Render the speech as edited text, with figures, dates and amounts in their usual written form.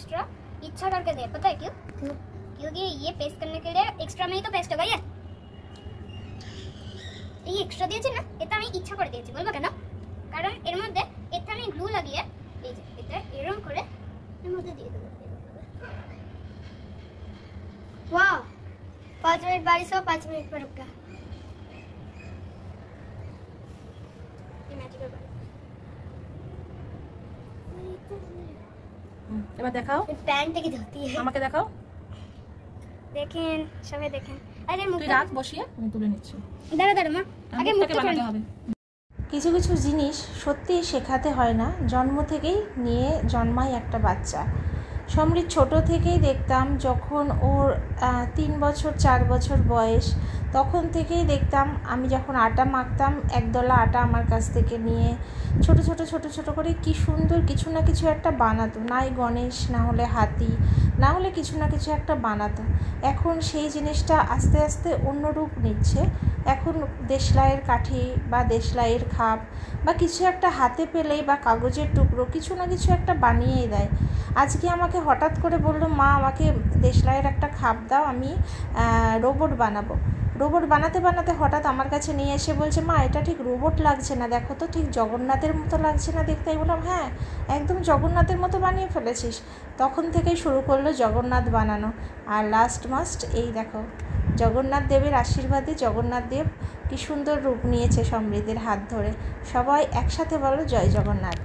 Extra इच्छा करके दिया, पता है क्यों? क्योंकि ये पेस्ट करने के लिए एक्स्ट्रा में ही तो पेस्ट होगा। ये एक्स्ट्रा দিয়েছি না, এটা আমি ইচ্ছা করে দিয়েছি, বলবো কেন? কারণ এর মধ্যে এটা আমি গ্লু লাগিয়ে এই যে এটা এরকম করে এর মধ্যে দিয়ে দেব। वाह 5 मिनट बारिश हो, 5 मिनट पर रुक गया। ये मैजिकल এবার দেখাও, প্যান্ট থেকে ধুতি है। আমাকে দেখাও, দেখেন সবাই দেখেন। আরে মুখ তুই রাখ বসিয়ে আমি তুলে নিচ্ছি। দাঁড়া দাঁড়া মা, আগে মুখটা বানাতে হবে। কিছু কিছু জিনিস সত্যিই শেখাতে হয় না, জন্ম থেকেই নিয়ে জন্মায় একটা বাচ্চা। সমৃদ্ধ ছোট থেকেই দেখতাম, যখন ওর 3 বছর 4 বছর বয়স, তখন থেকেই দেখতাম আমি যখন আটা মাখতাম, একদলা আটা আমার কাছ থেকে নিয়ে ছোট ছোট ছোট ছোট করে কি সুন্দর কিছু না কিছু একটা বানাতো, নাই গণেশ, না হলে হাতি, না হলে কিছু না কিছু একটা বানাতো। এখন সেই জিনিসটা আস্তে আস্তে অন্য রূপ নিচ্ছে। এখন দেশলাইয়ের কাঠি বা দেশলাইয়ের খাপ বা কিছু একটা হাতে পেলেই বা কাগজের টুকরো কিছু না কিছু একটা বানিয়েই দেয়। আজকে আমাকে হঠাৎ করে বলল, মা আমাকে দেশলাইয়ের একটা খাপ দাও, আমি রোবট বানাবো। রোবট বানাতে বানাতে হঠাৎ আমার কাছে নিয়ে এসে বলছে, মা এটা ঠিক রোবট লাগছে না, দেখো তো ঠিক জগন্নাথের মতো লাগছে না দেখতে। আমি বললাম, হ্যাঁ একদম জগন্নাথের মতো বানিয়ে ফেলেছিস। তখন থেকেই শুরু করলো জগন্নাথ বানানো। আর লাস্ট এই দেখো, জগন্নাথ দেবের আশীর্বাদে জগন্নাথ দেব কি সুন্দর রূপ নিয়েছে সমৃদ্ধের হাত ধরে। সবাই একসাথে বলো জয় জগন্নাথ।